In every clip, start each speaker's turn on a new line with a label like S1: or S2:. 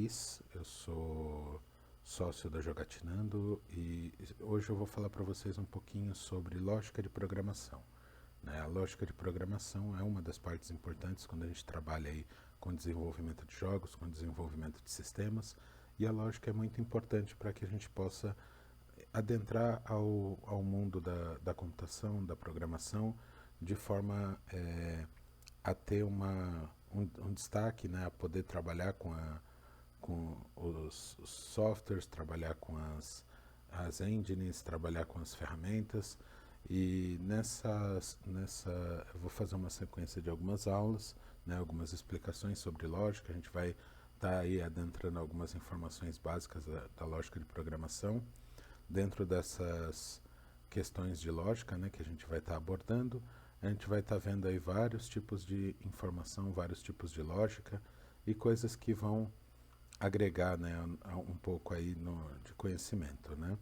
S1: Luiz, eu sou sócio da Jogatinando e hoje eu vou falar para vocês um pouquinho sobre lógica de programação, né? A lógica de programação é uma das partes importantes quando a gente trabalha aí com desenvolvimento de jogos, com desenvolvimento de sistemas, e a lógica é muito importante para que a gente possa adentrar ao mundo da computação, da programação, de forma a ter um destaque, né, a poder trabalhar com os softwares, trabalhar com as engines, trabalhar com as ferramentas. E eu vou fazer uma sequência de algumas aulas, né, algumas explicações sobre lógica. A gente vai estar aí adentrando algumas informações básicas da lógica de programação. Dentro dessas questões de lógica, né, que a gente vai estar abordando, a gente vai estar vendo aí vários tipos de informação, vários tipos de lógica e coisas que vão agregar, né, um pouco aí de conhecimento, né?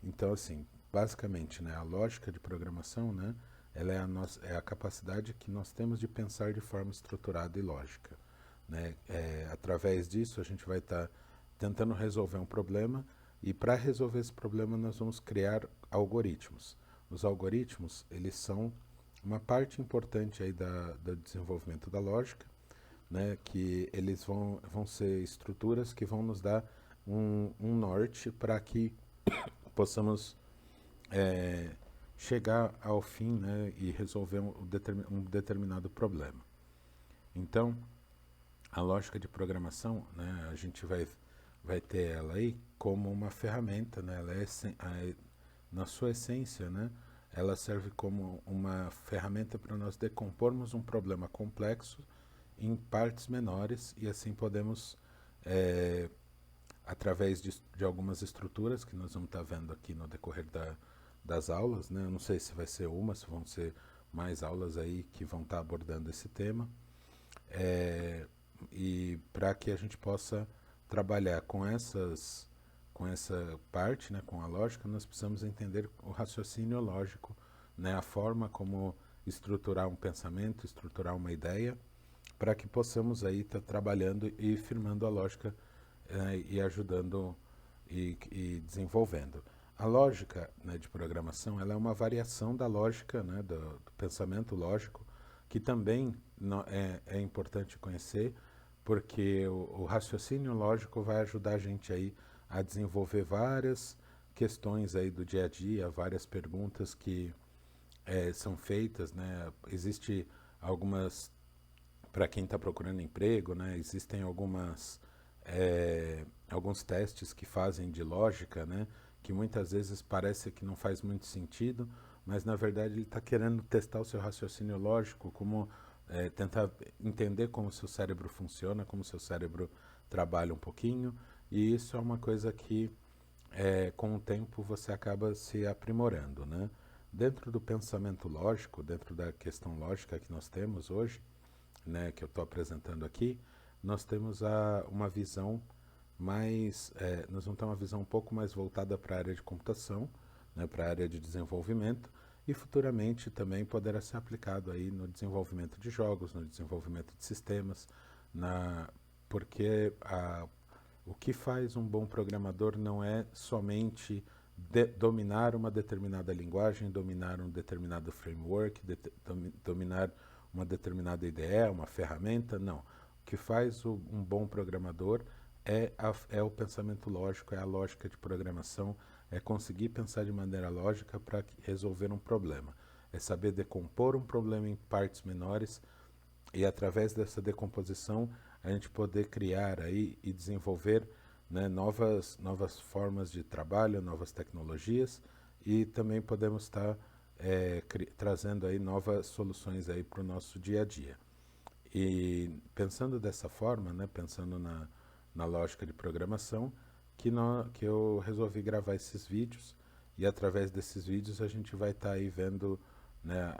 S1: Então, assim, basicamente, né, a lógica de programação, né, ela é a capacidade que nós temos de pensar de forma estruturada e lógica, né? Através disso, a gente vai estar tentando resolver um problema e para resolver esse problema nós vamos criar algoritmos. Os algoritmos, eles são uma parte importante aí do desenvolvimento da lógica, né, que eles vão ser estruturas que vão nos dar um norte para que possamos chegar ao fim, né, e resolver um determinado problema. Então, a lógica de programação, né, a gente vai ter ela aí como uma ferramenta, né, na sua essência, né, ela serve como uma ferramenta para nós decompormos um problema complexo em partes menores e assim podemos, através de algumas estruturas que nós vamos estar vendo aqui no decorrer das aulas, né? Eu não sei se vai ser uma, se vão ser mais aulas aí que vão estar abordando esse tema, e para que a gente possa trabalhar com essa parte, né, com a lógica, nós precisamos entender o raciocínio lógico, né, a forma como estruturar um pensamento, estruturar uma ideia, para que possamos aí estar trabalhando e firmando a lógica, e ajudando e desenvolvendo. A lógica, né, de programação, ela é uma variação da lógica, né, do pensamento lógico, que também é importante conhecer, porque o raciocínio lógico vai ajudar a gente aí a desenvolver várias questões aí do dia a dia, várias perguntas que são feitas, né? Existe algumas, para quem está procurando emprego, né? Existem alguns testes que fazem de lógica, né? Que muitas vezes parece que não faz muito sentido, mas na verdade ele está querendo testar o seu raciocínio lógico, como tentar entender como o seu cérebro funciona, como o seu cérebro trabalha um pouquinho, e isso é uma coisa que com o tempo você acaba se aprimorando, né? Dentro do pensamento lógico, dentro da questão lógica que nós temos hoje, né, que eu estou apresentando aqui, nós temos uma visão nós vamos ter uma visão um pouco mais voltada para a área de computação, né, para a área de desenvolvimento, e futuramente também poderá ser aplicado aí no desenvolvimento de jogos, no desenvolvimento de sistemas, porque o que faz um bom programador não é somente dominar uma determinada linguagem, dominar um determinado framework, dominar uma determinada IDE, uma ferramenta, não. O que faz um bom programador é o pensamento lógico, é a lógica de programação, é conseguir pensar de maneira lógica para resolver um problema. É saber decompor um problema em partes menores e através dessa decomposição a gente poder criar aí e desenvolver, né, novas formas de trabalho, novas tecnologias, e também podemos estar trazendo aí novas soluções aí para o nosso dia a dia. E pensando dessa forma, né, pensando na lógica de programação, que eu resolvi gravar esses vídeos, e através desses vídeos a gente vai estar aí vendo, né,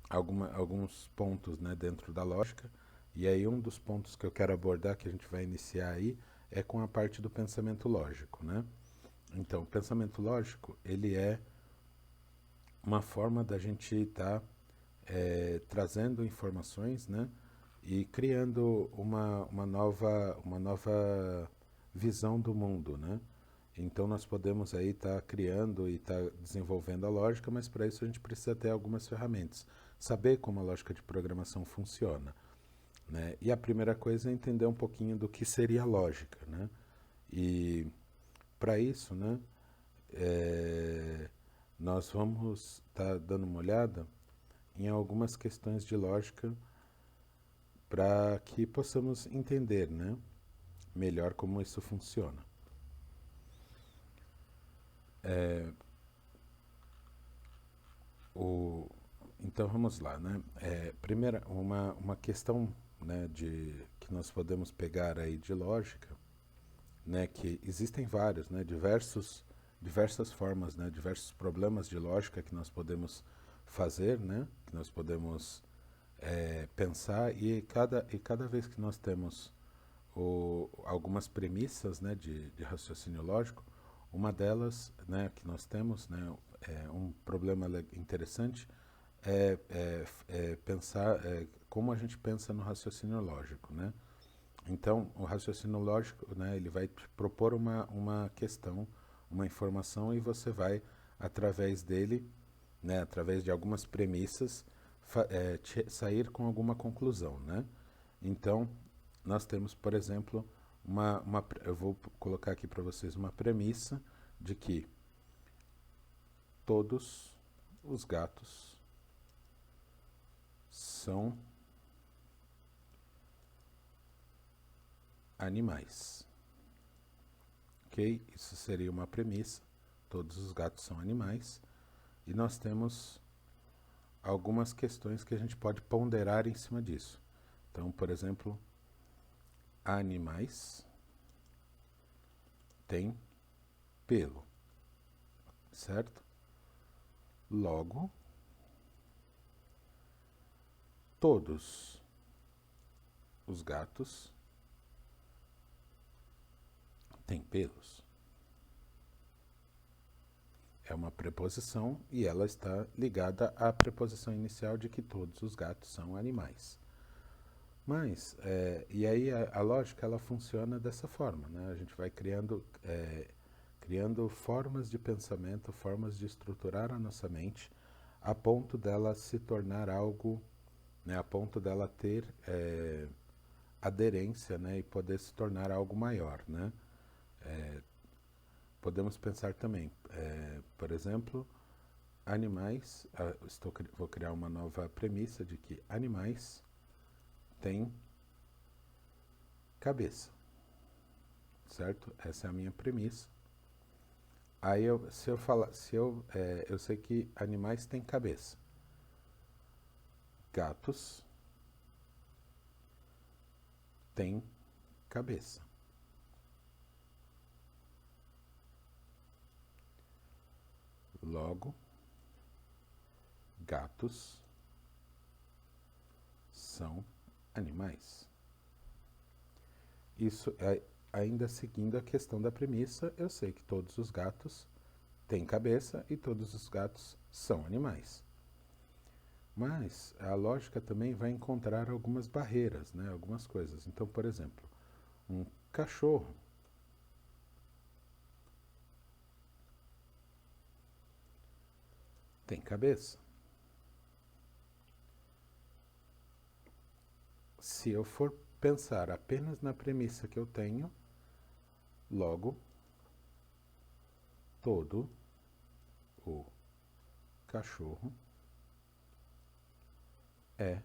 S1: alguns pontos, né, dentro da lógica. E aí um dos pontos que eu quero abordar, que a gente vai iniciar aí, é com a parte do pensamento lógico, né? Então, o pensamento lógico, ele é uma forma da gente estar trazendo informações, né, e criando uma nova visão do mundo, né? Então nós podemos aí estar criando e estar desenvolvendo a lógica, mas para isso a gente precisa ter algumas ferramentas. Saber como a lógica de programação funciona, né? E a primeira coisa é entender um pouquinho do que seria a lógica, né? E para isso, né, nós vamos estar dando uma olhada em algumas questões de lógica para que possamos entender, né, melhor como isso funciona. O, então vamos lá, né? Primeira, uma questão, né, que nós podemos pegar aí de lógica, né, que existem vários, né, diversas formas, né, diversos problemas de lógica que nós podemos fazer, né, que nós podemos pensar e cada vez que nós temos algumas premissas, né, de raciocínio lógico, uma delas, né, que nós temos, né, um problema interessante é pensar como a gente pensa no raciocínio lógico, né? Então, o raciocínio lógico, né, ele vai te propor uma questão, uma informação e você vai, através dele, né, através de algumas premissas, sair com alguma conclusão, né? Então, nós temos, por exemplo, eu vou colocar aqui para vocês uma premissa de que todos os gatos são animais. Ok? Isso seria uma premissa. Todos os gatos são animais. E nós temos algumas questões que a gente pode ponderar em cima disso. Então, por exemplo, animais têm pelo, certo? Logo, todos os gatos têm pelos. É uma preposição e ela está ligada à preposição inicial de que todos os gatos são animais. Mas, e aí a lógica ela funciona dessa forma, né? A gente vai criando formas de pensamento, formas de estruturar a nossa mente, a ponto dela se tornar algo, né? A ponto dela ter aderência, né? E poder se tornar algo maior, né? Podemos pensar também, por exemplo, animais, vou criar uma nova premissa de que animais têm cabeça, certo? Essa é a minha premissa. Aí se eu falar, eu sei que animais têm cabeça. Gatos têm cabeça. Logo, gatos são animais. Isso é ainda seguindo a questão da premissa, eu sei que todos os gatos têm cabeça e todos os gatos são animais. Mas a lógica também vai encontrar algumas barreiras, né? Algumas coisas. Então, por exemplo, um cachorro tem cabeça. Se eu for pensar apenas na premissa que eu tenho, logo, todo o cachorro é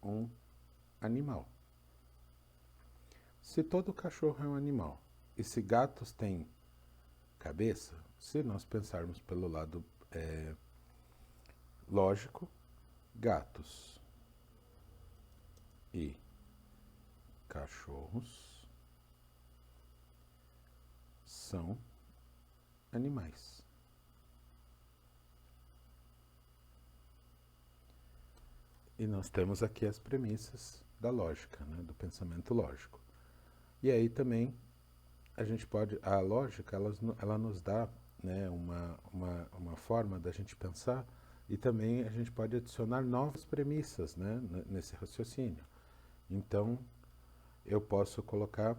S1: um animal. Se todo cachorro é um animal e se gatos têm cabeça, se nós pensarmos pelo lado lógico, gatos e cachorros são animais. E nós temos aqui as premissas da lógica, né, do pensamento lógico. E aí também a lógica, ela nos dá, né, uma forma da gente pensar e também a gente pode adicionar novas premissas, né, nesse raciocínio. Então, eu posso colocar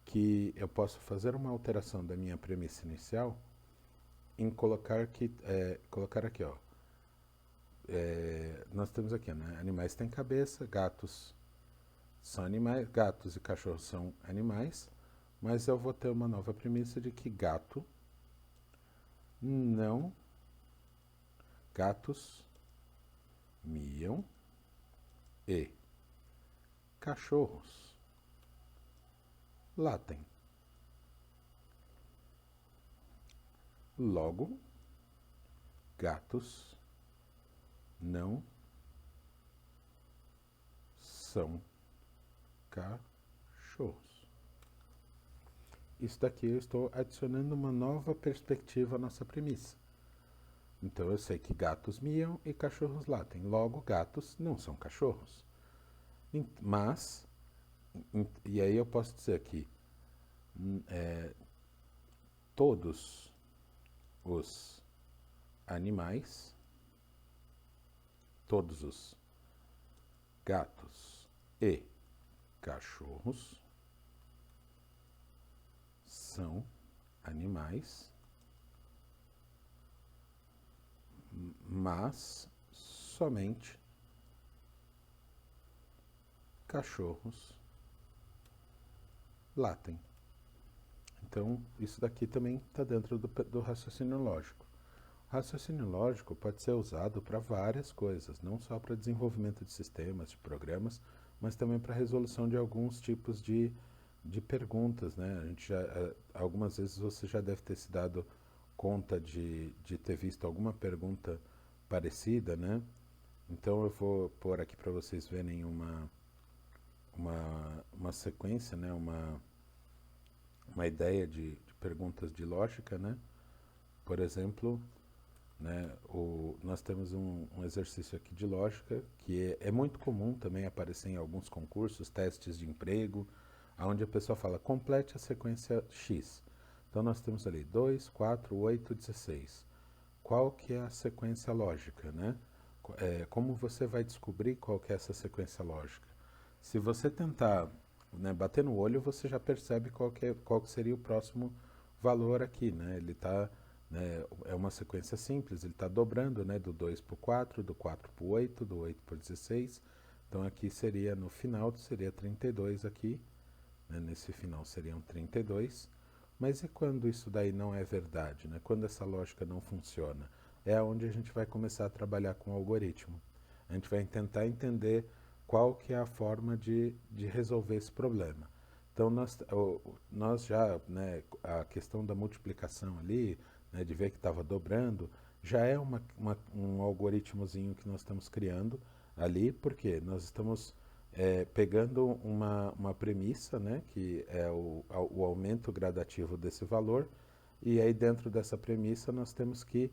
S1: que eu posso fazer uma alteração da minha premissa inicial em colocar aqui, ó. Nós temos aqui, né? Animais têm cabeça, gatos são animais, gatos e cachorros são animais, mas eu vou ter uma nova premissa de que não, gatos miam e cachorros latem. Logo, gatos não são cachorros. Isso daqui eu estou adicionando uma nova perspectiva à nossa premissa. Então eu sei que gatos miam e cachorros latem. Logo, gatos não são cachorros. Mas, e aí eu posso dizer que todos os animais, todos os gatos e cachorros são animais, mas somente cachorros latem. Então, isso daqui também está dentro do raciocínio lógico. O raciocínio lógico pode ser usado para várias coisas, não só para desenvolvimento de sistemas, de programas, mas também para resolução de alguns tipos de perguntas, né? A gente algumas vezes você já deve ter se dado conta de ter visto alguma pergunta parecida, né? Então eu vou pôr aqui para vocês verem uma sequência, né? Uma ideia de perguntas de lógica, né? Por exemplo, né, nós temos um exercício aqui de lógica que é muito comum também aparecer em alguns concursos, testes de emprego, onde a pessoa fala, complete a sequência X. Então nós temos ali 2, 4, 8, 16. Qual que é a sequência lógica, né? Como você vai descobrir qual que é essa sequência lógica? Se você tentar, né, bater no olho, você já percebe qual que seria o próximo valor aqui, né? Ele está, né, é uma sequência simples, ele está dobrando, né, do 2 para o 4, do 4 para o 8, do 8 para o 16. Então aqui seria, no final, seria 32 aqui, né, nesse final seriam 32. Mas e quando isso daí não é verdade, né? Quando essa lógica não funciona? É onde a gente vai começar a trabalhar com o algoritmo. A gente vai tentar entender qual que é a forma de resolver esse problema. Então, nós já, né, a questão da multiplicação ali, né, de ver que estava dobrando, já é um algoritmozinho que nós estamos criando ali, porque nós estamos pegando uma premissa, né, que é o aumento gradativo desse valor, e aí dentro dessa premissa nós temos que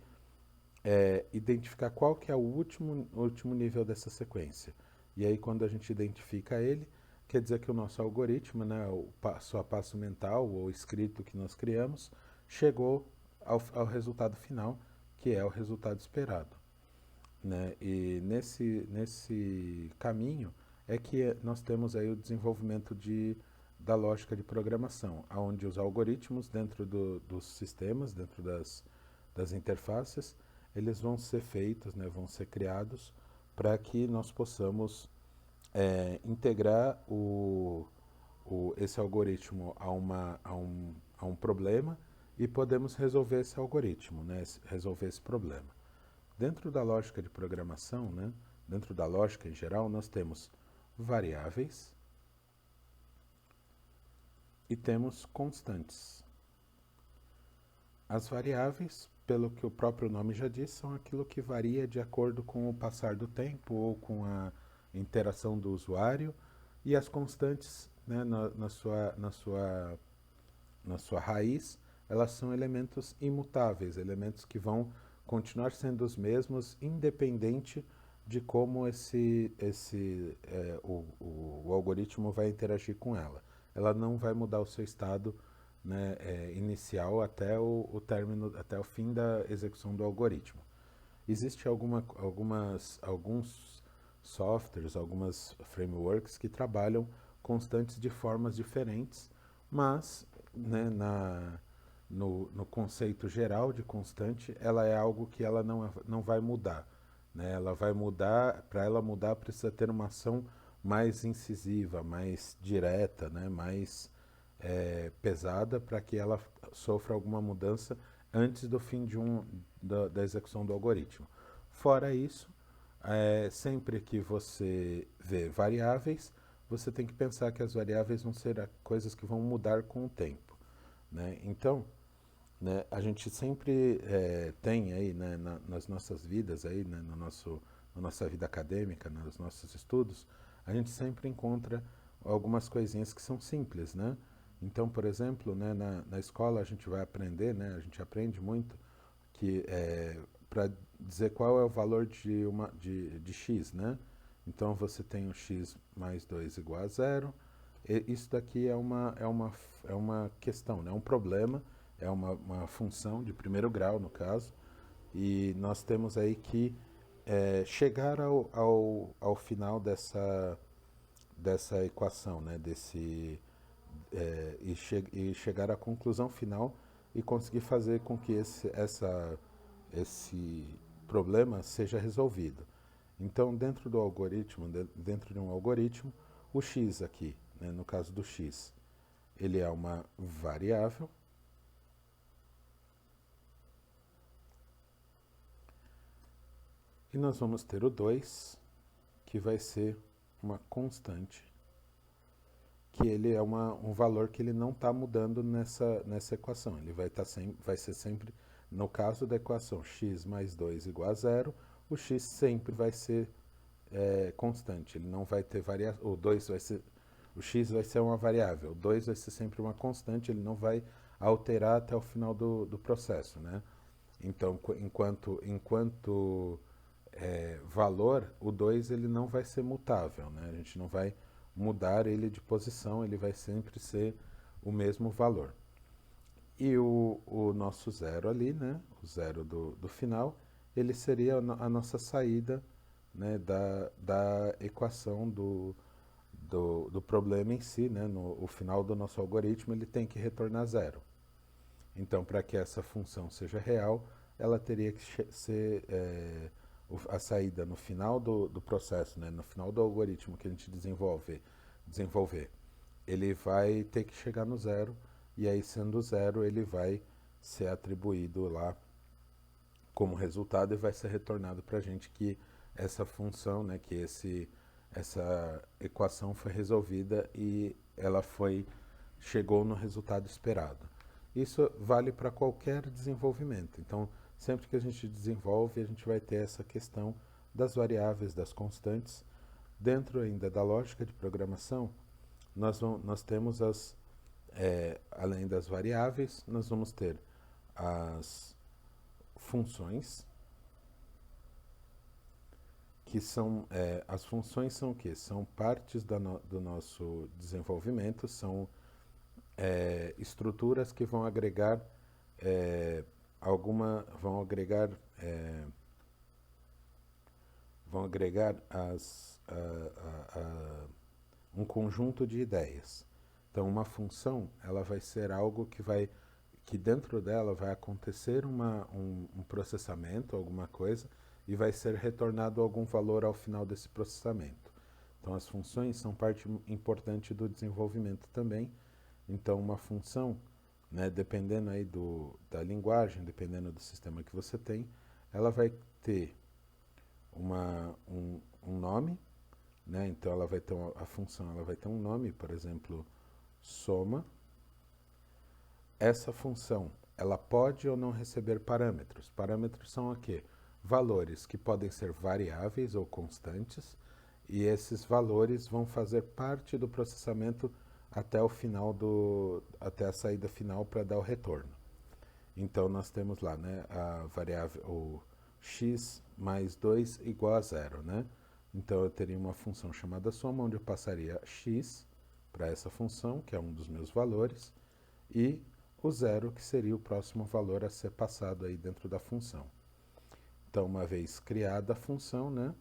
S1: identificar qual que é o último nível dessa sequência. E aí quando a gente identifica ele, quer dizer que o nosso algoritmo, né, o passo a passo mental ou escrito que nós criamos, chegou ao resultado final, que é o resultado esperado. Né? E nesse caminho é que nós temos aí o desenvolvimento da lógica de programação, onde os algoritmos dentro dos sistemas, dentro das interfaces, eles vão ser feitos, né, vão ser criados para que nós possamos integrar esse algoritmo a um problema e podemos resolver esse algoritmo, né, resolver esse problema. Dentro da lógica de programação, né, dentro da lógica em geral, nós temos variáveis e temos constantes. As variáveis, pelo que o próprio nome já diz, são aquilo que varia de acordo com o passar do tempo ou com a interação do usuário, e as constantes, né, na sua raiz, elas são elementos imutáveis, elementos que vão continuar sendo os mesmos, independente de como o algoritmo vai interagir com ela. Ela não vai mudar o seu estado, né, inicial até o término, até o fim da execução do algoritmo. Existem alguns softwares, algumas frameworks que trabalham constantes de formas diferentes, mas, né, no conceito geral de constante, ela é algo que ela não vai mudar. Né? Ela vai mudar, para ela mudar precisa ter uma ação mais incisiva, mais direta, né? Mais pesada, para que ela sofra alguma mudança antes do fim da execução do algoritmo. Fora isso, sempre que você vê variáveis, você tem que pensar que as variáveis vão ser coisas que vão mudar com o tempo. Né? Então, né, a gente sempre tem aí, né, nas nossas vidas, aí, né, na nossa vida acadêmica, nos nossos estudos, a gente sempre encontra algumas coisinhas que são simples, né? Então, por exemplo, né, na escola a gente vai aprender, né, a gente aprende muito que para dizer qual é o valor de x, né? Então você tem o x mais 2 igual a zero. Isso daqui é uma questão, né? Um problema, é uma função de primeiro grau, no caso, e nós temos aí que chegar ao final dessa equação, né? E chegar à conclusão final e conseguir fazer com que esse problema seja resolvido. Então, dentro do algoritmo, dentro de um algoritmo, o x aqui, né, no caso do x, ele é uma variável. E nós vamos ter o 2, que vai ser uma constante, que ele é um valor que ele não está mudando nessa equação. Ele vai ser sempre, no caso da equação x mais 2 igual a zero, o x sempre vai ser constante. Ele não vai ter variação. O x vai ser uma variável, o 2 vai ser sempre uma constante, ele não vai alterar até o final do processo. Né? Então, enquanto valor, o 2 ele não vai ser mutável, né? A gente não vai mudar ele de posição, ele vai sempre ser o mesmo valor. E o nosso zero ali, né? O zero do final, ele seria a nossa saída, né? da equação do problema em si, né? O final do nosso algoritmo, ele tem que retornar zero. Então, para que essa função seja real, ela teria que ser a saída no final do processo, né, no final do algoritmo que a gente desenvolver, ele vai ter que chegar no zero, e aí sendo zero, ele vai ser atribuído lá como resultado e vai ser retornado para a gente que essa função, né, que essa equação foi resolvida e ela chegou no resultado esperado. Isso vale para qualquer desenvolvimento. Então, sempre que a gente desenvolve, a gente vai ter essa questão das variáveis, das constantes. Dentro ainda da lógica de programação, nós temos além das variáveis, nós vamos ter as funções, que são, as funções são o quê? São partes do nosso desenvolvimento, são estruturas que vão agregar vão agregar um conjunto de ideias. Então, uma função, ela vai ser algo que dentro dela vai acontecer um processamento, alguma coisa, e vai ser retornado algum valor ao final desse processamento. Então, as funções são parte importante do desenvolvimento também. Então, uma função, né, dependendo aí da linguagem, dependendo do sistema que você tem, ela vai ter um nome, né? Então ela vai ter a função, ela vai ter um nome, por exemplo, soma. Essa função, ela pode ou não receber parâmetros. Parâmetros são o quê? Valores que podem ser variáveis ou constantes, e esses valores vão fazer parte do processamento até o final até a saída final para dar o retorno. Então nós temos lá, né, a variável o x mais 2 igual a zero, né? Então eu teria uma função chamada soma, onde eu passaria x para essa função, que é um dos meus valores, e o zero, que seria o próximo valor a ser passado aí dentro da função. Então, uma vez criada a função, né,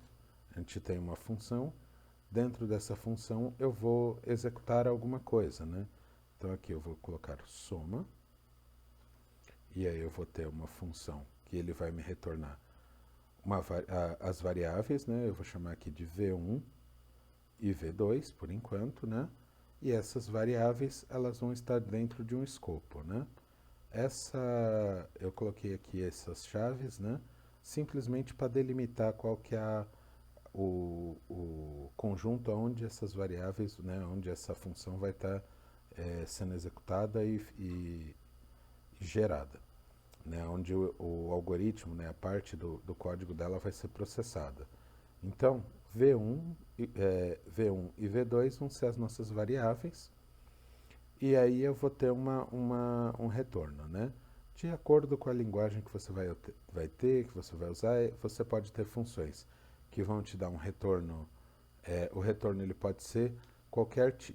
S1: a gente tem uma função, dentro dessa função eu vou executar alguma coisa, né? Então aqui eu vou colocar soma, e aí eu vou ter uma função que ele vai me retornar as variáveis, né? Eu vou chamar aqui de V1 e V2 por enquanto, né? E essas variáveis, elas vão estar dentro de um escopo, né? Eu coloquei aqui essas chaves, né? Simplesmente para delimitar qual que é o conjunto onde essas variáveis, né? Onde essa função vai estar sendo executada e gerada, né? Onde o algoritmo, né? A parte do código dela vai ser processada. Então, V1 e V2 vão ser as nossas variáveis, e aí eu vou ter um retorno, né? De acordo com a linguagem que você vai ter, que você vai usar, você pode ter funções que vão te dar um retorno. O retorno ele pode ser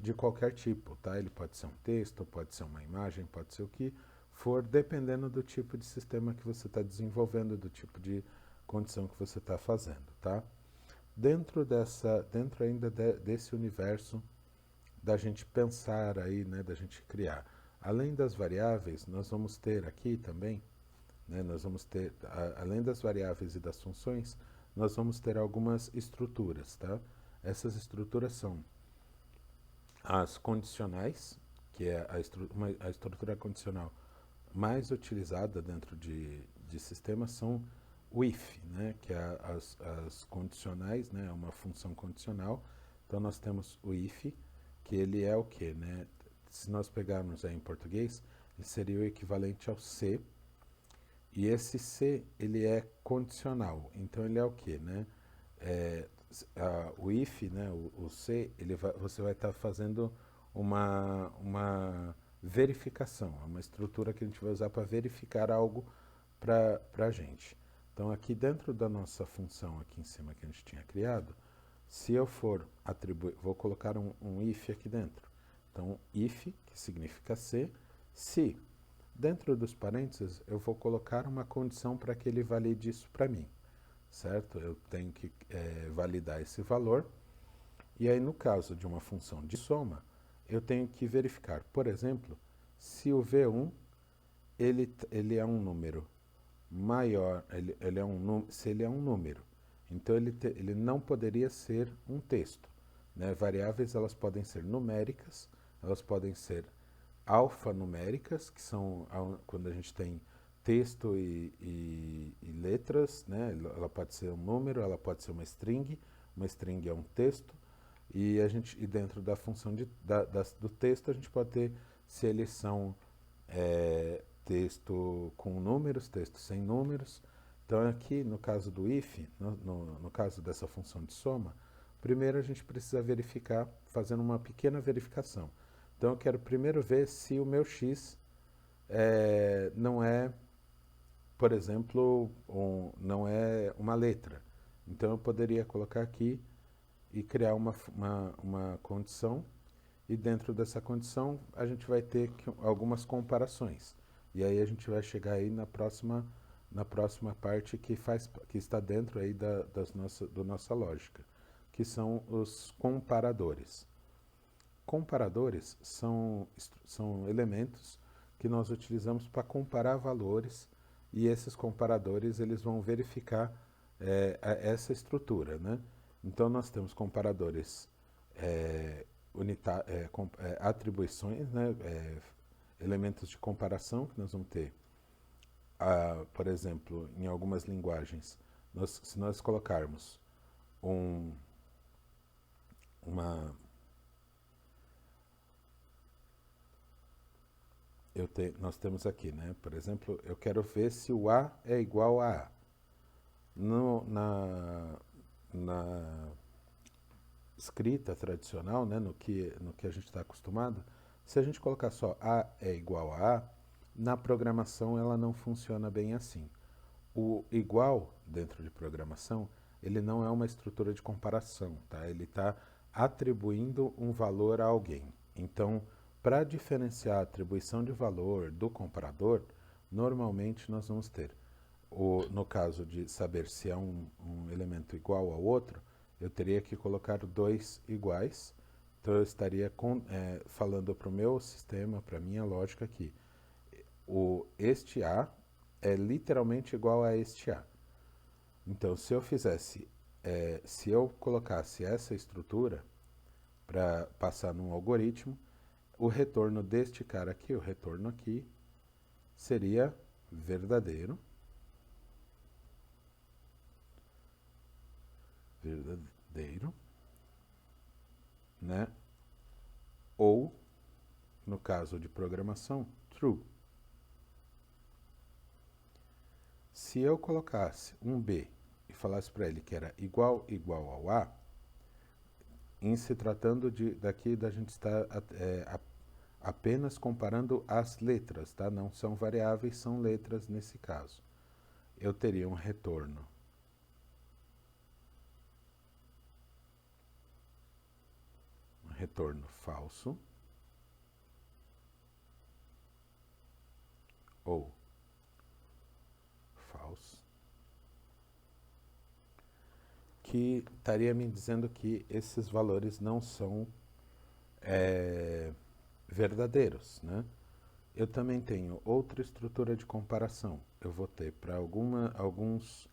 S1: de qualquer tipo, tá? Ele pode ser um texto, pode ser uma imagem, pode ser o que for, dependendo do tipo de sistema que você está desenvolvendo, do tipo de condição que você está fazendo, tá? Dentro ainda desse universo da gente pensar aí, né, da gente criar. Além das variáveis, nós vamos ter aqui também, né, nós vamos ter, além das variáveis e das funções, nós vamos ter algumas estruturas, tá? Essas estruturas são as condicionais, que é a estrutura condicional mais utilizada dentro de sistemas, são o if, né, que é as condicionais, né, uma função condicional. Então nós temos o if, que ele é o que, né? Se nós pegarmos aí em português, ele seria o equivalente ao se, e esse se ele é condicional. Então ele é o que, né? O if, né, o se, você vai estar fazendo uma verificação, é uma estrutura que a gente vai usar para verificar algo para a gente. Então aqui dentro da nossa função aqui em cima que a gente tinha criado, se eu for atribuir, vou colocar um if aqui dentro. Então if, que significa se dentro dos parênteses eu vou colocar uma condição para que ele valide isso para mim, certo? Eu tenho que validar esse valor, e aí no caso de uma função de soma, eu tenho que verificar, por exemplo, se o V1 ele é um número maior, se ele é um número, então ele não poderia ser um texto, né? Variáveis elas podem ser numéricas, elas podem ser alfanuméricas, que são quando a gente tem texto e letras, né? Ela pode ser um número, ela pode ser uma string é um texto, e dentro da função do texto a gente pode ter se eles são texto com números, texto sem números. Então aqui no caso do if, no caso dessa função de soma, primeiro a gente precisa verificar, fazendo uma pequena verificação. Então eu quero primeiro ver se o meu x não é, por exemplo, não é uma letra. Então eu poderia colocar aqui e criar uma condição, e dentro dessa condição a gente vai ter algumas comparações. E aí a gente vai chegar aí na próxima parte que está dentro aí da nossa lógica, que são os comparadores. Comparadores são elementos que nós utilizamos para comparar valores, e esses comparadores eles vão verificar essa estrutura, né? Então nós temos comparadores atribuições, né? Elementos de comparação que nós vamos ter. Por exemplo, em algumas linguagens, se nós colocarmos nós temos aqui, né? Por exemplo, eu quero ver se o A é igual a A. Na escrita tradicional, né? no que a gente está acostumado, se a gente colocar só A é igual a A, na programação ela não funciona bem assim. O igual, dentro de programação, ele não é uma estrutura de comparação, tá? Ele está atribuindo um valor a alguém. Então, para diferenciar a atribuição de valor do comparador, normalmente nós vamos ter, no caso de saber se é um elemento igual ao outro, eu teria que colocar 2 iguais. Então eu estaria falando para o meu sistema, para a minha lógica aqui, este A é literalmente igual a este A. Então se se eu colocasse essa estrutura para passar num algoritmo, o retorno deste cara aqui, o retorno aqui, seria verdadeiro. Verdadeiro, né? Ou, no caso de programação, true. Se eu colocasse um B e falasse para ele que era igual ao A, em se tratando daqui da gente está apenas comparando as letras, tá? Não são variáveis, são letras nesse caso. Eu teria um retorno falso ou false, que estaria me dizendo que esses valores não são verdadeiros, né? Eu também tenho outra estrutura de comparação. Eu vou ter para alguns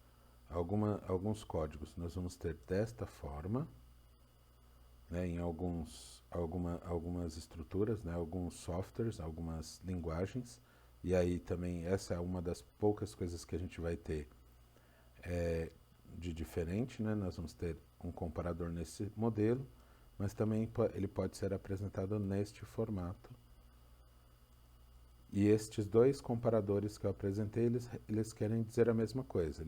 S1: códigos, nós vamos ter desta forma, né, em algumas estruturas, né, alguns softwares, algumas linguagens, e aí também essa é uma das poucas coisas que a gente vai ter de diferente, né? Nós vamos ter um comparador nesse modelo, mas também ele pode ser apresentado neste formato. E estes dois comparadores que eu apresentei, eles querem dizer a mesma coisa.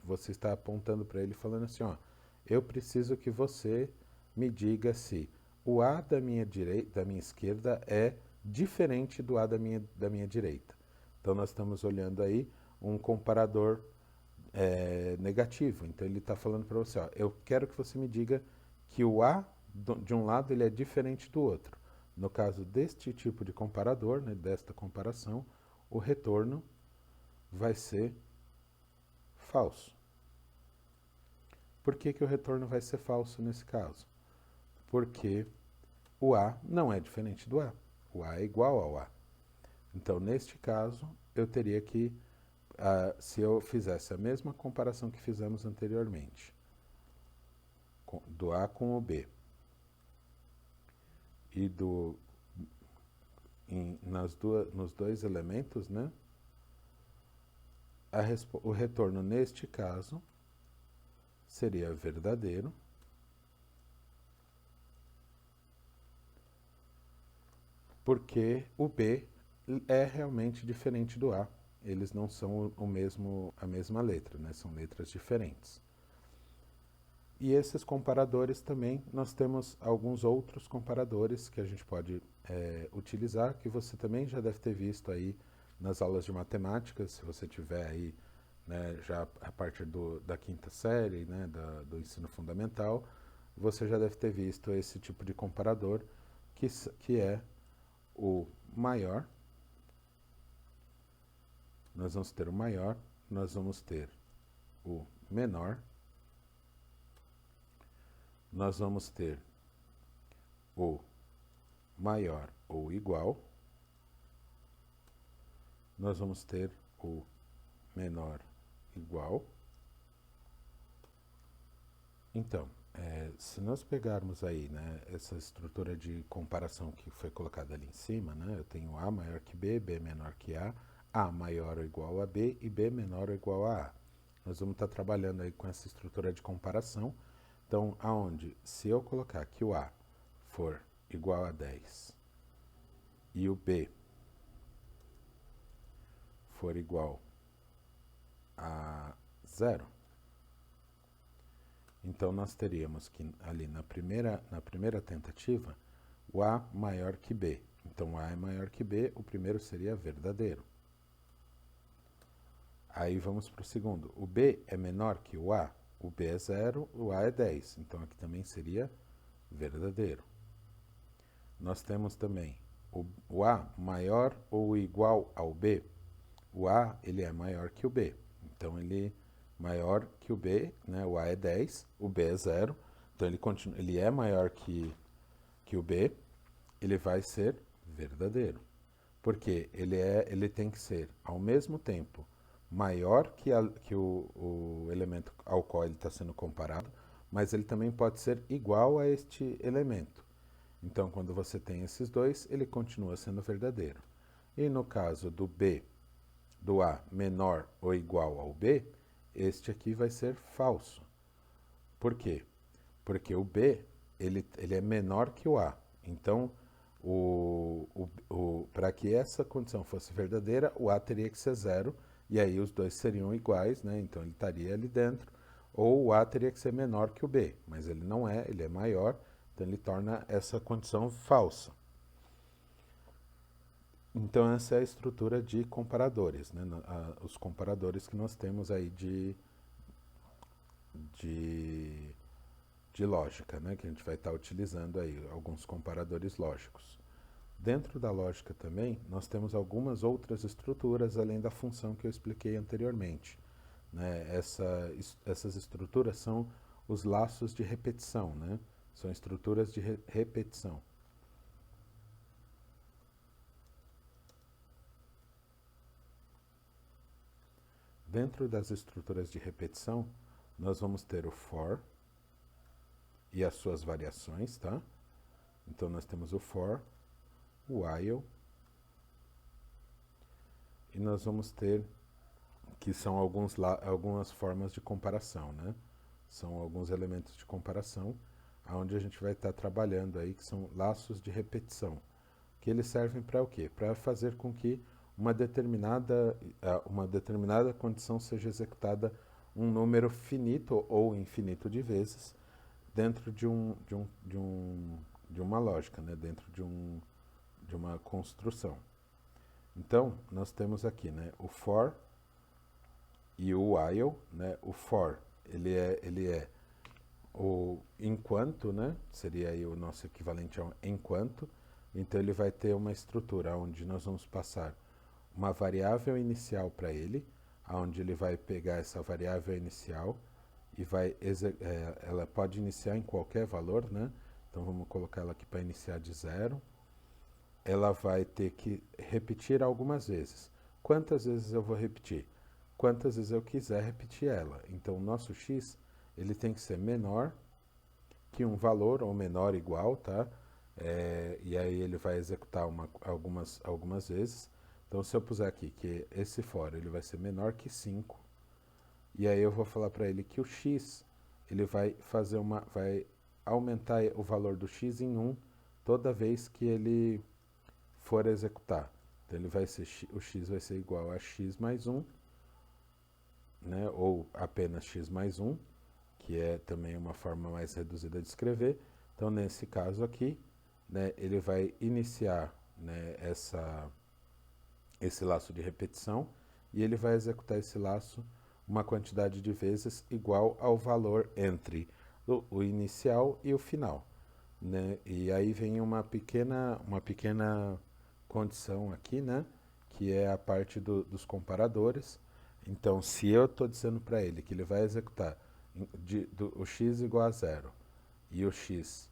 S1: Você está apontando para ele falando assim, ó, eu preciso que você me diga se o A da minha esquerda é diferente do A da minha direita. Então nós estamos olhando aí um comparador negativo. Então ele está falando para você, ó, eu quero que você me diga que o A de um lado ele é diferente do outro. No caso deste tipo de comparador, né, desta comparação, o retorno vai ser falso. Por que o retorno vai ser falso nesse caso? Porque o A não é diferente do A. O A é igual ao A. Então, neste caso, eu teria que, se eu fizesse a mesma comparação que fizemos anteriormente, do A com o B, e nos dois elementos, né? O retorno neste caso seria verdadeiro, porque o B é realmente diferente do A. Eles não são a mesma letra, né? São letras diferentes. E esses comparadores também, nós temos alguns outros comparadores que a gente pode utilizar, que você também já deve ter visto aí nas aulas de matemática, se você tiver aí, né, já a partir da quinta série, né, do ensino fundamental, você já deve ter visto esse tipo de comparador, que é o maior. Nós vamos ter o maior, nós vamos ter o menor, nós vamos ter o maior ou igual, nós vamos ter o menor igual. Então, se nós pegarmos aí, né, essa estrutura de comparação que foi colocada ali em cima, né, eu tenho A maior que B, B menor que A maior ou igual a B e B menor ou igual a A. Nós vamos estar trabalhando aí com essa estrutura de comparação. Então, se eu colocar que o A for igual a 10 e o B for igual a 0, então nós teríamos que ali na primeira tentativa, o A maior que B. Então, o A é maior que B, o primeiro seria verdadeiro. Aí vamos para o segundo. O B é menor que o A. O B é 0, o A é 10. Então, aqui também seria verdadeiro. Nós temos também o A maior ou igual ao B. O A ele é maior que o B. Então, ele maior que o B, né? O A é 10, o B é 0, então ele é maior que o B, ele vai ser verdadeiro. Porque ele tem que ser, ao mesmo tempo, maior que o elemento ao qual ele está sendo comparado, mas ele também pode ser igual a este elemento. Então, quando você tem esses dois, ele continua sendo verdadeiro. E no caso do B, do A menor ou igual ao B, este aqui vai ser falso. Por quê? Porque o B ele é menor que o A. Então, para que essa condição fosse verdadeira, o A teria que ser zero, e aí os dois seriam iguais, né? Então ele estaria ali dentro, ou o A teria que ser menor que o B, mas ele não é, ele é maior, então ele torna essa condição falsa. Então essa é a estrutura de comparadores, né? Os comparadores que nós temos aí de, de lógica, né? Que a gente vai estar utilizando aí, alguns comparadores lógicos. Dentro da lógica também, nós temos algumas outras estruturas além da função que eu expliquei anteriormente. Né? Essas estruturas são os laços de repetição, né? São estruturas de repetição. Dentro das estruturas de repetição, nós vamos ter o for e as suas variações, tá? Então nós temos o for, o while, e nós vamos ter que são algumas formas de comparação, né? São alguns elementos de comparação, onde a gente vai estar trabalhando aí, que são laços de repetição, que eles servem para o quê? Para fazer com que uma determinada condição seja executada um número finito ou infinito de vezes dentro de uma lógica, né? Dentro de uma construção. Então, nós temos aqui, né, o for e o while, né? O for, ele é o enquanto, né? Seria aí o nosso equivalente a um enquanto. Então ele vai ter uma estrutura onde nós vamos passar uma variável inicial para ele, onde ele vai pegar essa variável inicial e ela pode iniciar em qualquer valor, né? Então vamos colocar ela aqui para iniciar de 0. Ela vai ter que repetir algumas vezes. Quantas vezes eu vou repetir? Quantas vezes eu quiser repetir ela. Então o nosso x ele tem que ser menor que um valor ou menor ou igual, tá? E aí ele vai executar algumas vezes. Então se eu puser aqui que esse for ele vai ser menor que 5, e aí eu vou falar para ele que o x ele vai aumentar o valor do x em 1 toda vez que ele for executar. Então ele o x vai ser igual a x mais 1, né? Ou apenas x mais 1, que é também uma forma mais reduzida de escrever. Então nesse caso aqui, né, ele vai iniciar, né, esse laço de repetição e ele vai executar esse laço uma quantidade de vezes igual ao valor entre o inicial e o final, né? E aí vem uma pequena condição aqui, né? Que é a parte dos comparadores. Então, se eu estou dizendo para ele que ele vai executar o x igual a 0 e o x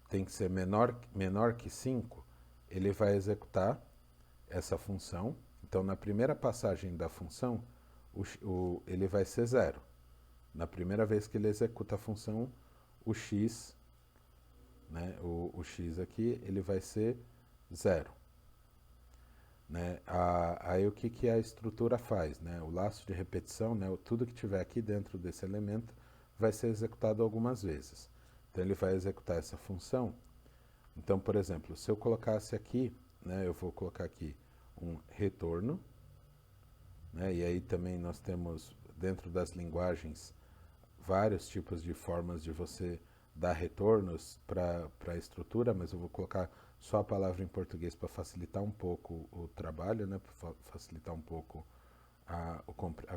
S1: tem que ser menor que 5, ele vai executar essa função. Então, na primeira passagem da função, ele vai ser 0. Na primeira vez que ele executa a função, o x, né, o x aqui, ele vai ser 0. Né? Aí o que a estrutura faz? Né? O laço de repetição, né, tudo que tiver aqui dentro desse elemento vai ser executado algumas vezes. Então ele vai executar essa função. Então, por exemplo, se eu colocasse aqui, né, eu vou colocar aqui um retorno, né, e aí também nós temos dentro das linguagens vários tipos de formas de você dar retornos para a estrutura, mas eu vou colocar só a palavra em português para facilitar um pouco o trabalho, né, para facilitar um pouco a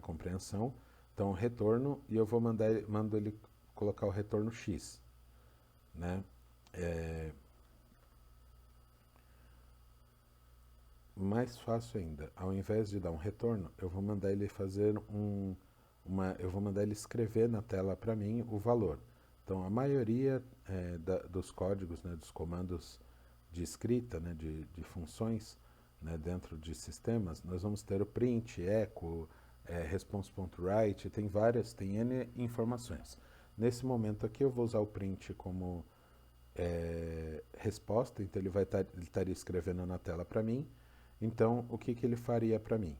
S1: compreensão. Então, retorno, e eu mando ele colocar o retorno x, né? Mais fácil ainda, ao invés de dar um retorno, eu vou mandar ele fazer eu vou mandar ele escrever na tela para mim o valor. Então, a maioria dos códigos, né, dos comandos de escrita, né, de funções, né, dentro de sistemas, nós vamos ter o print, echo, response.write, tem N informações. Nesse momento aqui eu vou usar o print como resposta, então ele estaria escrevendo na tela para mim. Então, o que ele faria para mim?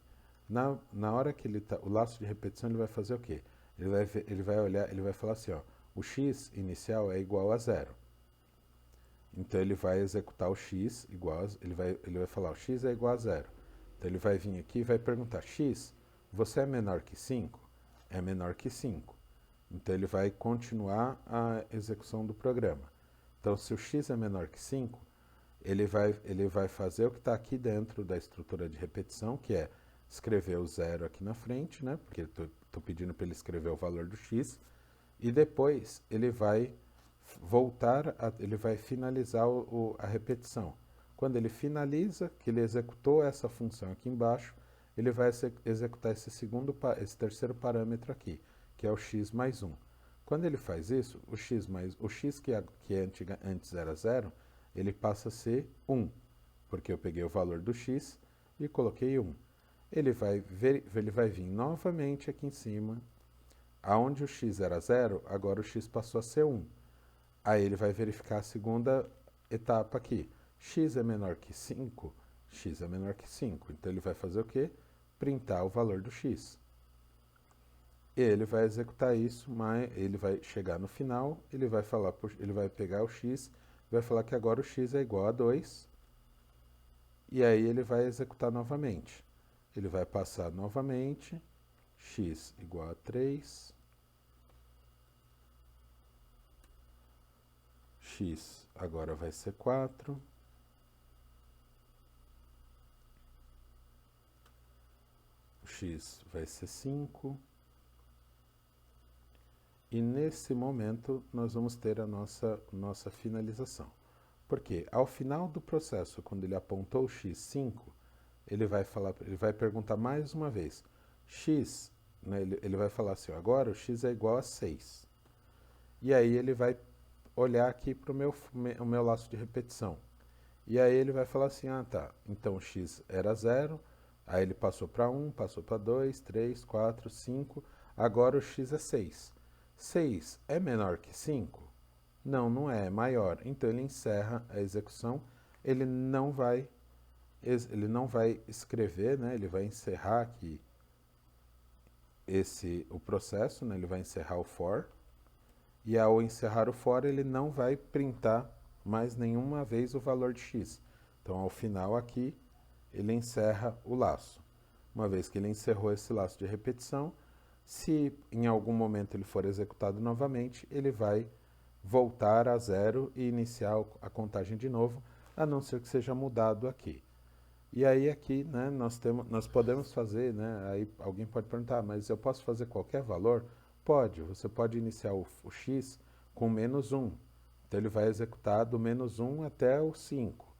S1: Na hora que o laço de repetição, ele vai fazer o quê? Ele vai olhar, ele vai falar assim, ó, o x inicial é igual a 0. Então ele vai executar o x igual ele vai falar o x é igual a 0. Então ele vai vir aqui e vai perguntar, x, você é menor que 5? É menor que 5. Então ele vai continuar a execução do programa. Então se o x é menor que 5, ele vai fazer o que está aqui dentro da estrutura de repetição, que é escrever o 0 aqui na frente, né? Porque estou pedindo para ele escrever o valor do x, e depois ele vai ele vai finalizar a repetição. Quando ele finaliza, que ele executou essa função aqui embaixo, ele vai executar esse terceiro parâmetro aqui, que é o x mais 1. Quando ele faz isso, o x que antes era 0, ele passa a ser 1, porque eu peguei o valor do x e coloquei 1. Ele vai vir novamente aqui em cima, aonde o x era 0, agora o x passou a ser 1. Aí ele vai verificar a segunda etapa aqui. X é menor que 5? X é menor que 5. Então ele vai fazer o quê? Printar o valor do x. E ele vai executar isso, mas ele vai chegar no final, ele vai pegar o x, vai falar que agora o x é igual a 2. E aí ele vai executar novamente. Ele vai passar novamente, x igual a 3. X agora vai ser 4. O x vai ser 5. E nesse momento nós vamos ter a nossa finalização. Porque ao final do processo, quando ele apontou o x5, ele vai perguntar mais uma vez. X, né, ele vai falar assim, agora o x é igual a 6. E aí ele vai olhar aqui para o meu laço de repetição. E aí ele vai falar assim, tá, então o x era 0, aí ele passou para 1, passou para 2, 3, 4, 5, agora o x é 6. 6 é menor que 5? Não, não é, é maior. Então ele encerra a execução, ele não vai escrever, né, ele vai encerrar aqui o processo, né, ele vai encerrar o for, e ao encerrar o for ele não vai printar mais nenhuma vez o valor de x. Então ao final aqui ele encerra o laço. Uma vez que ele encerrou esse laço de repetição, se em algum momento ele for executado novamente, ele vai voltar a 0 e iniciar a contagem de novo, a não ser que seja mudado aqui. E aí aqui, né, nós podemos fazer, né, aí alguém pode perguntar, mas eu posso fazer qualquer valor? Pode, você pode iniciar o x com menos 1. Então ele vai executar do menos 1 até o 5.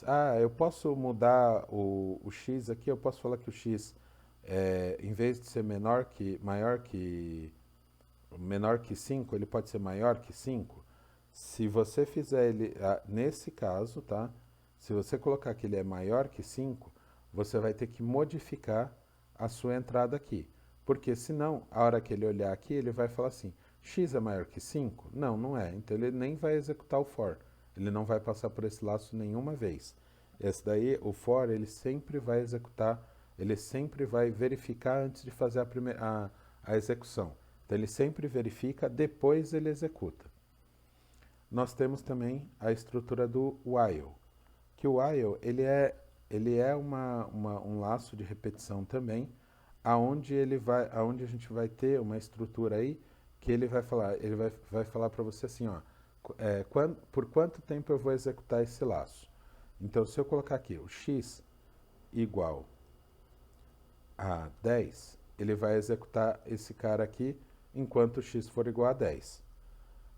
S1: Ah, eu posso mudar o x aqui, eu posso falar que o x, em vez de ser menor que 5, ele pode ser maior que 5. Se você fizer ele, nesse caso, tá? Se você colocar que ele é maior que 5, você vai ter que modificar a sua entrada aqui. Porque senão, a hora que ele olhar aqui, ele vai falar assim, x é maior que 5? Não, não é. Então ele nem vai executar o for. Ele não vai passar por esse laço nenhuma vez. Esse daí, o for, ele sempre vai executar, ele sempre vai verificar antes de fazer a execução. Então ele sempre verifica, depois ele executa. Nós temos também a estrutura do while, que o while ele é um laço de repetição também, aonde a gente vai ter uma estrutura aí que ele vai falar para você assim, ó, por quanto tempo eu vou executar esse laço. Então, se eu colocar aqui o x igual a 10, ele vai executar esse cara aqui enquanto x for igual a 10.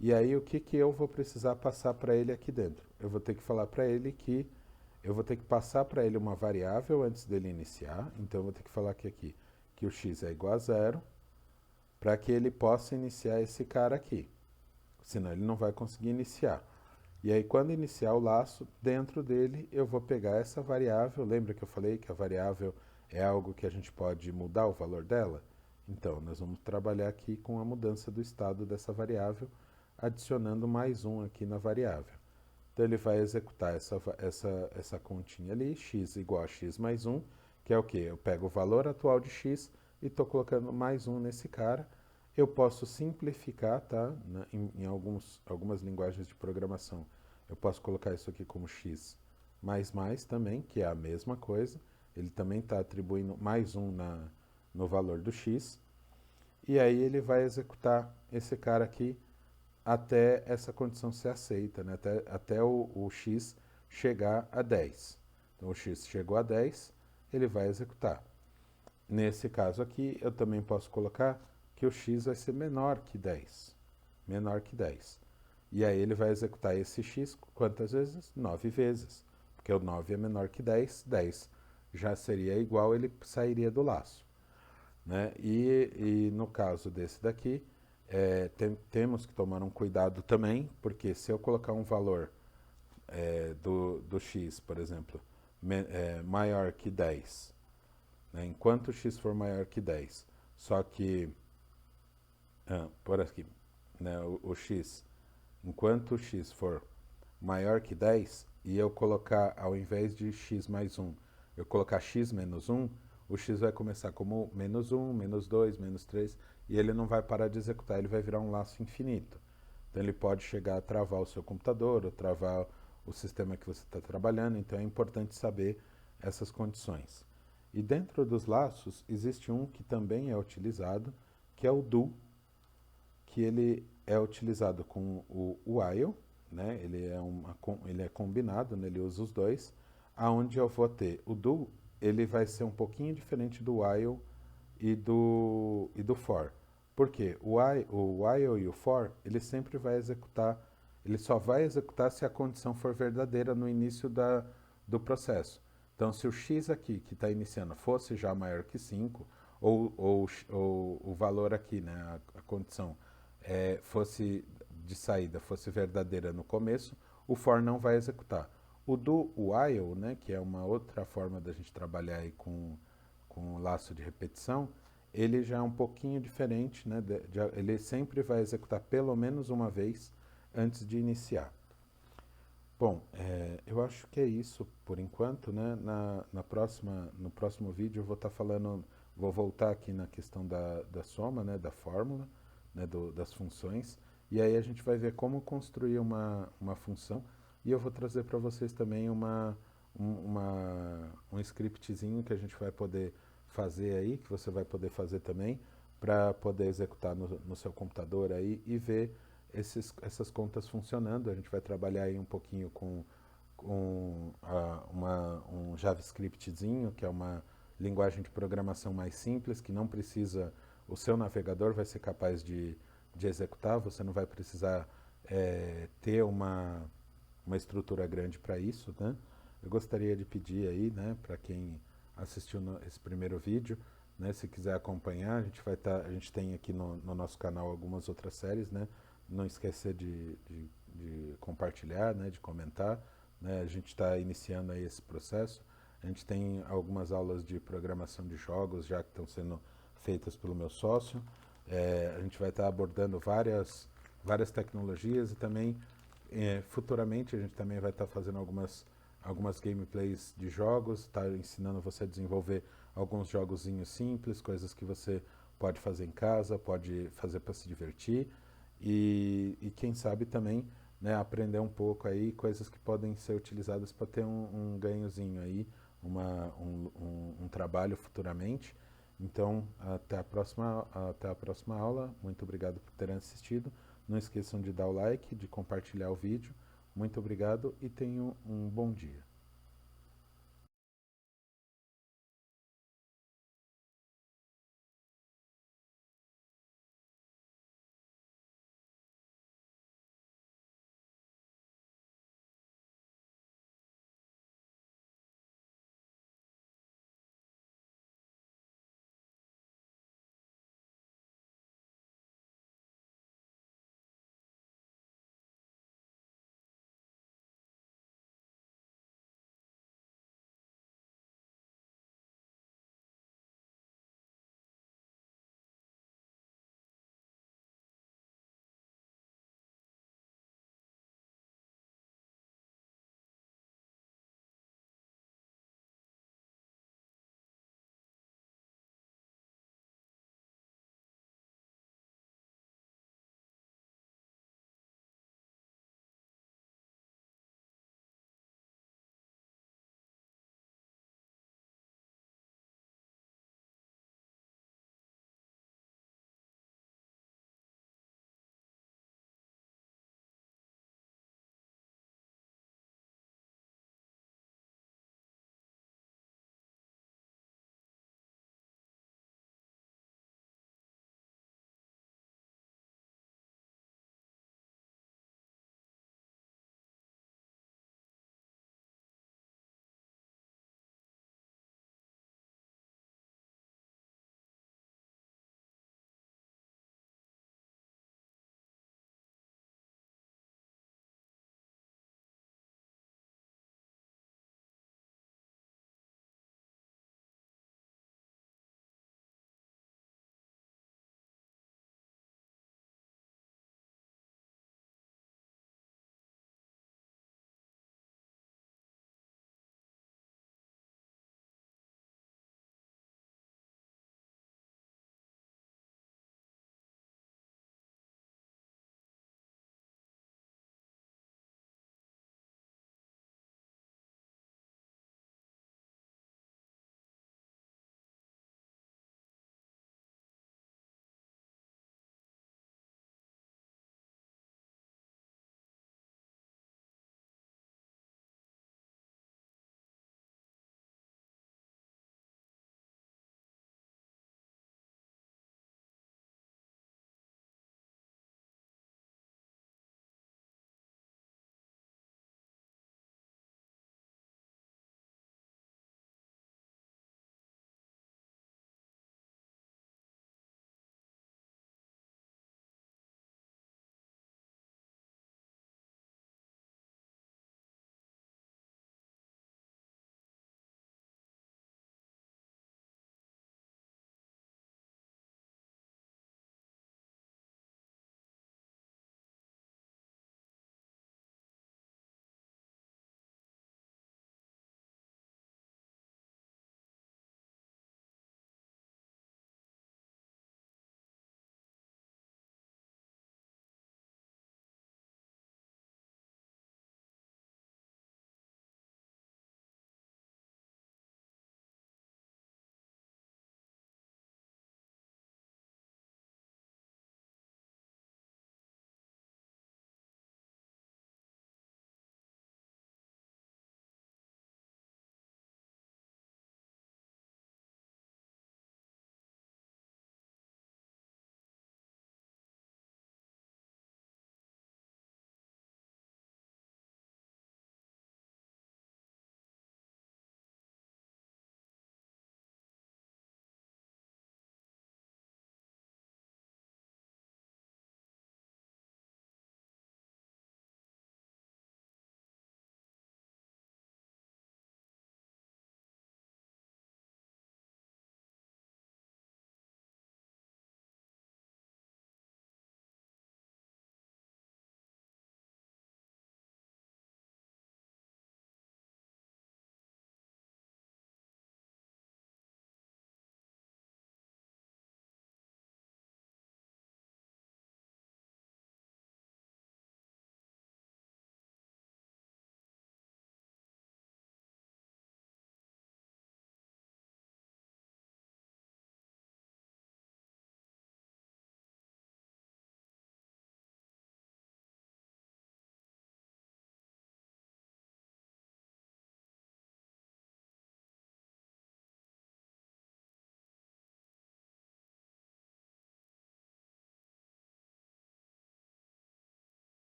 S1: E aí, o que eu vou precisar passar para ele aqui dentro? Eu vou ter que falar para ele que eu vou ter que passar para ele uma variável antes dele iniciar. Então, eu vou ter que falar aqui que o x é igual a 0. para que ele possa iniciar esse cara aqui. Senão ele não vai conseguir iniciar. E aí quando iniciar o laço, dentro dele eu vou pegar essa variável. Lembra que eu falei que a variável é algo que a gente pode mudar o valor dela? Então, nós vamos trabalhar aqui com a mudança do estado dessa variável, adicionando mais um aqui na variável. Então ele vai executar essa continha ali, x igual a x mais 1, que é o quê? Eu pego o valor atual de x e estou colocando mais um nesse cara. Eu posso simplificar, tá? Em algumas linguagens de programação, eu posso colocar isso aqui como x mais também, que é a mesma coisa. Ele também está atribuindo mais um no valor do x. E aí ele vai executar esse cara aqui até essa condição ser aceita, né? até o x chegar a 10. Então o x chegou a 10, ele vai executar. Nesse caso aqui, eu também posso colocar que o x vai ser menor que 10. Menor que 10. E aí ele vai executar esse x quantas vezes? 9 vezes. Porque o 9 é menor que 10, 10 já seria igual, ele sairia do laço. Né? E no caso desse daqui, temos que tomar um cuidado também, porque se eu colocar um valor do x, por exemplo, maior que 10, né? Enquanto o x for maior que 10, só que, por aqui, né? o x, enquanto o x for maior que 10, e eu colocar, ao invés de x mais 1, eu colocar x menos 1, o x vai começar como menos 1, menos 2, menos 3, e ele não vai parar de executar, ele vai virar um laço infinito. Então ele pode chegar a travar o seu computador, ou travar o sistema que você está trabalhando, então é importante saber essas condições. E dentro dos laços, existe um que também é utilizado, que é o do, que ele é utilizado com o while, né? Ele é combinado, né? Ele usa os dois, aonde eu vou ter o do, ele vai ser um pouquinho diferente do while e do for. Por quê? O while e o for, ele sempre vai executar, ele só vai executar se a condição for verdadeira no início do processo. Então, se o x aqui, que está iniciando, fosse já maior que 5, ou o valor aqui, né, a condição, fosse de saída, fosse verdadeira no começo, o for não vai executar. O do while, né, que é uma outra forma da gente trabalhar aí com o laço de repetição, ele já é um pouquinho diferente, né, ele sempre vai executar pelo menos uma vez antes de iniciar. Bom, eu acho que é isso por enquanto, né? No próximo vídeo eu vou estar falando, vou voltar aqui na questão da soma, né? Da fórmula, né? Das funções, e aí a gente vai ver como construir uma função, e eu vou trazer para vocês também um scriptzinho que a gente vai poder fazer aí, que você vai poder fazer também, para poder executar no seu computador aí e ver essas contas funcionando. A gente vai trabalhar aí um pouquinho com um JavaScriptzinho, que é uma linguagem de programação mais simples, que não precisa, o seu navegador vai ser capaz de executar, você não vai precisar ter uma estrutura grande para isso, né? Eu gostaria de pedir aí, né, para quem assistiu esse primeiro vídeo, né, se quiser acompanhar, a gente tem aqui no nosso canal algumas outras séries, né? Não esquecer de compartilhar, né, de comentar, né? A gente está iniciando aí esse processo. A gente tem algumas aulas de programação de jogos já que estão sendo feitas pelo meu sócio. A gente vai estar abordando várias tecnologias e também futuramente a gente também vai estar fazendo algumas gameplays de jogos, está ensinando você a desenvolver alguns jogozinhos simples, coisas que você pode fazer em casa, pode fazer para se divertir e quem sabe também, né, aprender um pouco aí coisas que podem ser utilizadas para ter um ganhozinho aí, um trabalho futuramente. Então, até a próxima aula. Muito obrigado por terem assistido. Não esqueçam de dar o like, de compartilhar o vídeo. Muito obrigado e tenham um bom dia.